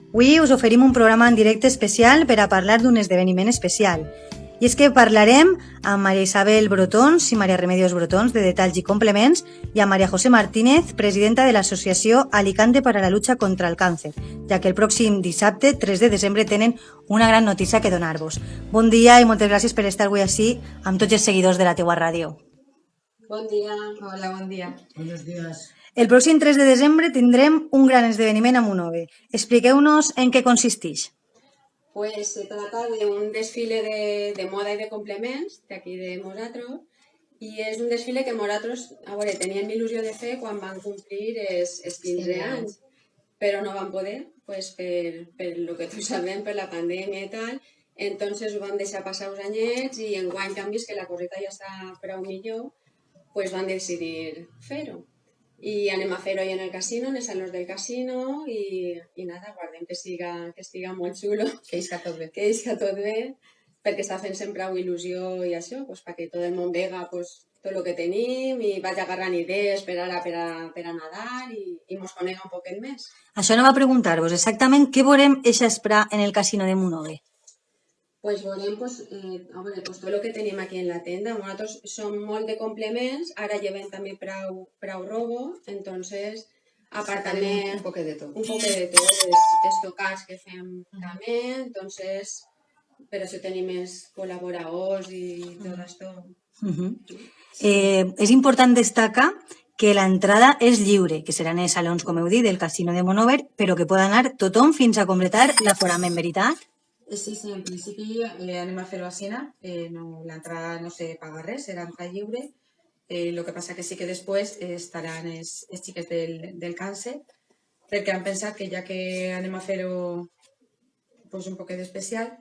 Avui us oferim un programa en directe especial per a parlar d'un esdeveniment especial. I és que parlarem amb Maria Isabel Brotons i Maria Remedios Brotons, de Detalls i Complements, i amb Maria José Martínez, presidenta de l'associació Alicante para la lucha contra el càncer, ja que el pròxim dissabte, 3 de desembre, tenen una gran notícia que donar-vos. Bon dia i moltes gràcies per estar avui així amb tots els seguidors de la teua ràdio. Bon dia. Hola, bon dia. Buenos días. El pròxim 3 de desembre tindrem un gran esdeveniment a Monove. Expliqueu-nos en què consisteix. Pues se trata de un desfile de moda y de complements d'aquí de Moratros i és un desfile que Moratros, a veure, teníem il·lusió de fer quan van complir els 15 anys, però no van poder, pues, per lo que tots sabem, per la pandèmia i tal. Entonces ho van deixar passar uns anyets i enguany, que han vist que la coseta ja està prou millor, pues van decidir fer-ho. I anem a fer-ho en el casino, en els salons del casino, i nada, guardem que estiga molt xulo, Que isca tot bé. que isca tot bé, perquè està fent sempre il·lusió i això, pues, perquè tot el món vega pues, tot el que tenim i vaig agarrant idees per ara per a Nadal i mos conega un poquet més. Això no va preguntar-vos exactament què veurem eixa espra en el casino de Monove. Pues veurem a veure, pues, tot el que tenim aquí en la tenda. Nosaltres som molt de complements, ara llevem també prou robo, entonces a part també Un poquet de tot. els tocats que fem també, entonces per això tenim més col·laboradors i tot això. És important destacar que l'entrada és lliure, que seran els salons, com heu dit, del casino de Monove, però que pot anar tothom fins a completar l'aforament, veritat? Sí, en principi anem a fer-ho així, l'entrada no se paga res, serà entrada lliure. Lo que passa que sí que després estaran els xiquets del càncer, perquè han pensat que ja que anem a fer-ho un poquet especial,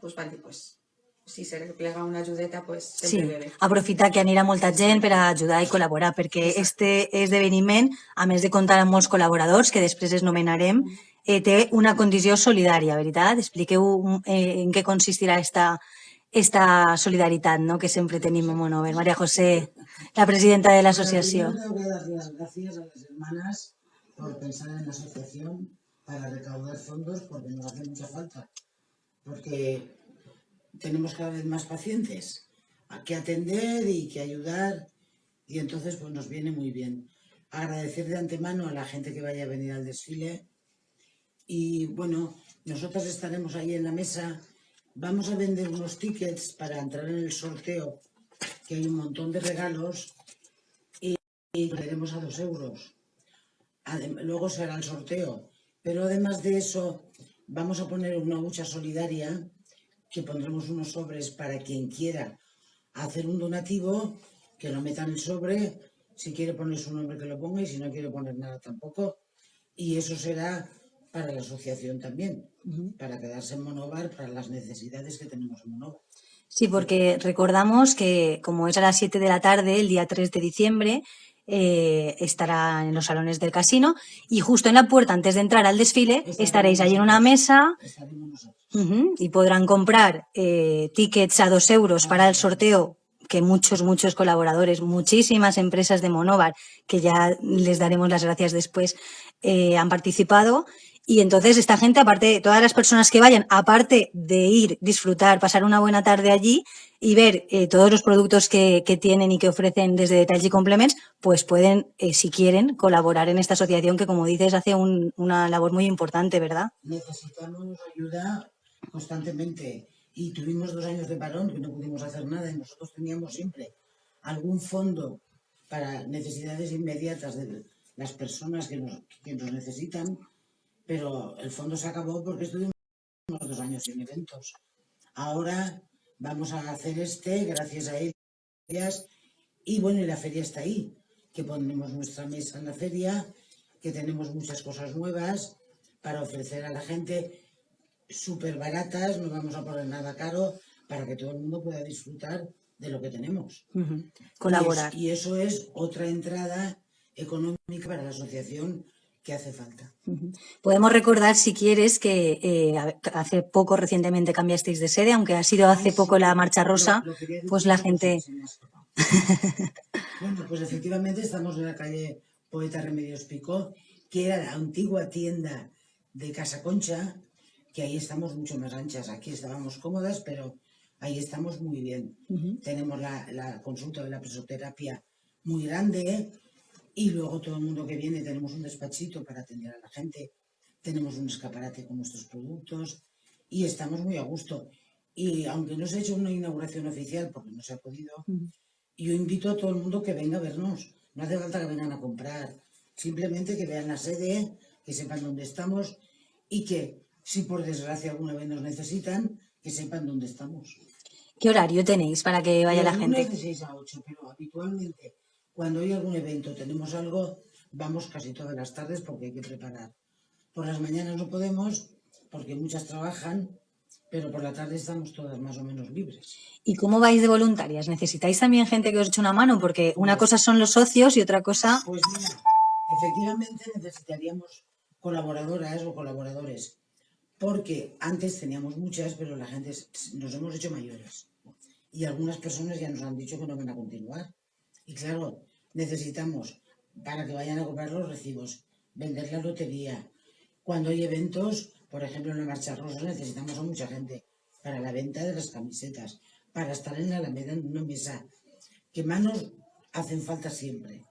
si se li plega una ajudeta, Sí, sempre ve bé. aprofitar que anirà molta gent per a ajudar i col·laborar, perquè este esdeveniment, a més de comptar amb molts col·laboradors, que després es nomenarem, té una condició solidària, veritat? Expliqueu en què consistirà esta solidaritat, ¿no?, que sempre tenim en Monove. María José, la presidenta de la asociación. Primero tengo que dar las gracias a las hermanas por pensar en la asociación para recaudar fondos, porque nos hace mucha falta. Porque tenemos cada vez más pacientes a que atender y que ayudar, y entonces pues nos viene muy bien. Agradecer de antemano a la gente que vaya a venir al desfile. Y bueno, nosotras estaremos ahí en la mesa. Vamos a vender unos tickets para entrar en el sorteo, que hay un montón de regalos, y venderemos a 2 euros. Luego será el sorteo. Pero además de eso, vamos a poner una hucha solidaria, que pondremos unos sobres para quien quiera hacer un donativo, que lo meta en el sobre. Si quiere poner su nombre, que lo ponga, y si no quiere poner nada tampoco. Y eso será para la asociación también, para quedarse en Monóvar, para las necesidades que tenemos en Monóvar. Sí, porque recordamos que como es a las 7 de la tarde, el día 3 de diciembre, estará en los salones del casino y justo en la puerta, antes de entrar al desfile, estaréis allí en una mesa y podrán comprar tickets a 2 euros para el sorteo, que muchos colaboradores, muchísimas empresas de Monóvar, que ya les daremos las gracias después, han participado. Y entonces esta gente, aparte, todas las personas que vayan, aparte de ir, disfrutar, pasar una buena tarde allí y ver todos los productos que tienen y que ofrecen desde Detalls y Complements, pues pueden, si quieren, colaborar en esta asociación que, como dices, hace una labor muy importante, ¿verdad? Necesitamos ayuda constantemente y tuvimos 2 años de parón que no pudimos hacer nada, y nosotros teníamos siempre algún fondo para necesidades inmediatas de las personas que nos necesitan. Pero el fondo se acabó porque estuvimos 2 años sin eventos. Ahora vamos a hacer gracias a ellas. Y bueno, y la feria está ahí, que ponemos nuestra mesa en la feria, que tenemos muchas cosas nuevas para ofrecer a la gente, súper baratas, no vamos a poner nada caro, para que todo el mundo pueda disfrutar de lo que tenemos. Colaborar. Y eso es otra entrada económica para la asociación que hace falta. Podemos recordar, si quieres, que hace poco, recientemente, cambiasteis de sede, aunque ha sido hace poco la Marcha Rosa, pues la gente... Bueno, pues efectivamente estamos en la calle Poeta Remedios Picó, que era la antigua tienda de Casa Concha, que ahí estamos mucho más anchas. Aquí estábamos cómodas, pero ahí estamos muy bien. Tenemos la consulta de la presoterapia muy grande, y luego todo el mundo que viene tenemos un despachito para atender a la gente. Tenemos un escaparate con nuestros productos y estamos muy a gusto. Y aunque no se ha hecho una inauguración oficial, porque no se ha podido, yo invito a todo el mundo que venga a vernos. No hace falta que vengan a comprar. Simplemente que vean la sede, que sepan dónde estamos y que, si por desgracia alguna vez nos necesitan, que sepan dónde estamos. ¿Qué horario tenéis para que vaya la Los gente? lunes de 6 a 8, pero habitualmente cuando hay algún evento, tenemos algo, vamos casi todas las tardes porque hay que preparar. Por las mañanas no podemos porque muchas trabajan, pero por la tarde estamos todas más o menos libres. ¿Y cómo vais de voluntarias? ¿Necesitáis también gente que os eche una mano? Porque una cosa son los socios y otra cosa... Pues mira, efectivamente necesitaríamos colaboradoras o colaboradores, porque antes teníamos muchas, pero la gente nos hemos hecho mayores. Y algunas personas ya nos han dicho que no van a continuar. Y claro, necesitamos, para que vayan a comprar los recibos, vender la lotería. Cuando hay eventos, por ejemplo en la Marcha Rosa, necesitamos a mucha gente para la venta de las camisetas, para estar en la Alameda en una mesa. Que manos hacen falta siempre,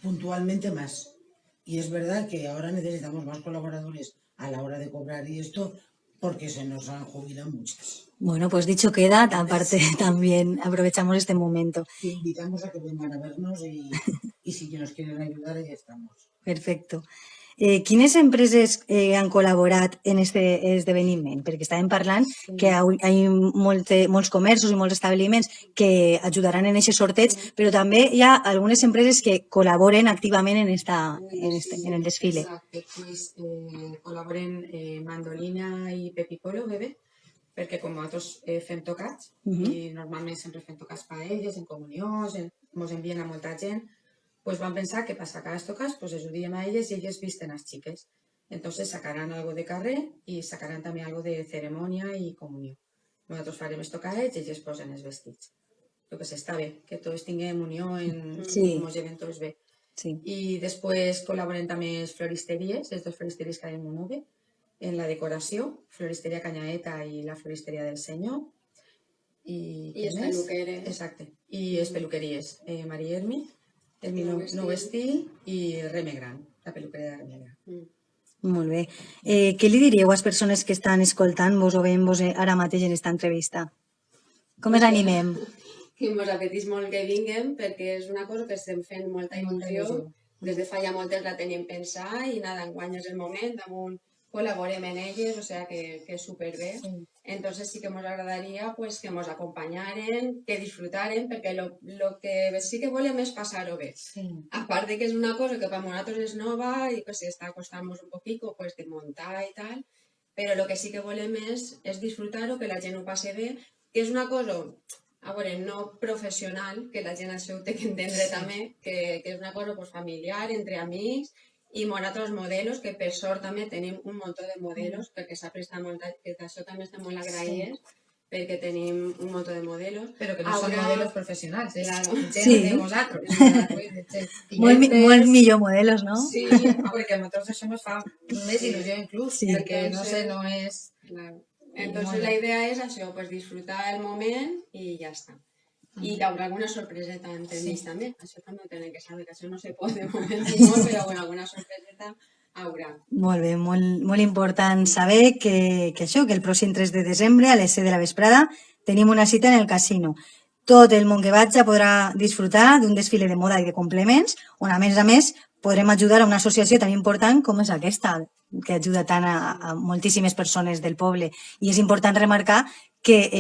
puntualmente más. Y es verdad que ahora necesitamos más colaboradores a la hora de cobrar y esto, porque se nos han jubilado muchas. Bueno, pues dicho queda, aparte también aprovechamos este momento. Que invitamos a que vengan a vernos y si nos quieren ayudar, ahí estamos. Perfecto. Quines empreses han col·laborat en este esdeveniment? Perquè estàvem parlant que hi ha molts comerços i molts establiments que ajudaran en aquest sorteig, però també hi ha algunes empreses que col·laboren activament en el desfile. Exacte, pues col·laboren Mandolina i Pepicolo, bebè, perquè com nosaltres fem tocats, i normalment sempre fem tocats per a elles, en comunions, ens envien a molta gent, pues van pensar que para sacar las tocas, pues ayudarían a ellas y ellas visten a las chicas. Entonces sacarán algo de carré y sacarán también algo de ceremonia y comunión. Nosotros faremos tocades y ellas posen els vestits. Lo que se està bé, que tots tinguem unió en els eventos bé. I després col·laboren també les floristeries, les dues floristeries que hi ha en Monove, en la decoració, Floristeria Cañaeta i la Floristeria del Senyor. I les peluqueres. Exacte. I les peluqueries, Maria Hermi, el Nou Estil i Reme Gran, la peluqueria de Reme Gran. Molt bé. Què li diríeu a les persones que estan escoltant-vos o veient-vos ara mateix en aquesta entrevista? Com els animem? Que ens apeteix molt que vinguem perquè és una cosa que estem fent molta il·lusió. Des de fa ja moltes la tenim pensada i nada, enguany és el moment, damunt col·laborem en elles, o sea que és superbé. Entonces sí que ens agradaria pues, que ens acompanyaren, que disfrutaren, perquè lo que sí que volem és passar-ho bé. A part de que és una cosa que per nosaltres és nova i que està costant-nos un poquito pues, de muntar i tal, però el que sí que volem és disfrutar-ho, que la gent ho passe bé, que és una cosa, a veure, no professional, que la gent això ho té que entendre també, que és una cosa pues, familiar, entre amics, i nosaltres modelos, que per sort també tenim un munt de modelos, perquè s'ha prestat molt, que d'això també estem molt agraïdes, perquè tenim un munt de modelos. Però que no són modelos professionals, és gent de vosaltres. Molt millor modelos, no? Sí, perquè a nosaltres això ens fa més il·lusió inclús, perquè no sé, no és... Entonces la idea és això, pues disfrutar el moment i ja està. I que haurà alguna sorpreseta entre ells també. Això també ho tenen que saber, que això no se pot de moment ni molt, però bueno, alguna sorpreseta haurà. Molt bé, molt important saber que això, que el pròxim 3 de desembre a les 7 de la vesprada tenim una cita en el casino. Tot el món que vaja podrà disfrutar d'un desfile de moda i de complements, on a més podrem ajudar a una associació tan important com és aquesta, que ajuda tant a moltíssimes persones del poble. I és important remarcar que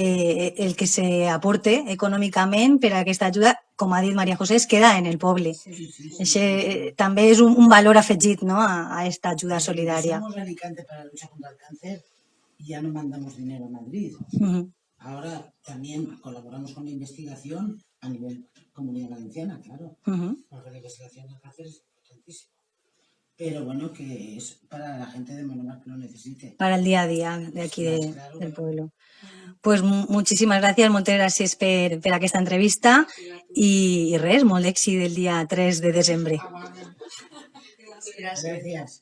el que s'aporte econòmicament per a aquesta ajuda, com ha dit María José, es queda en el poble. També és un valor afegit, ¿no?, a esta ayuda solidaria. Somos Alicante para la lucha contra el cáncer y ya no mandamos dinero a Madrid. Ahora también colaboramos con la investigación a nivel Comunidad Valenciana, claro. Porque la investigación del cáncer es importantísima. Pero bueno, que es para la gente de Monomar que lo necesite. Para el día a día de aquí del pueblo. Pues muchísimas gracias, moltes gràcies per aquesta entrevista i res, molt d'èxit el dia 3 de desembre. Gràcies.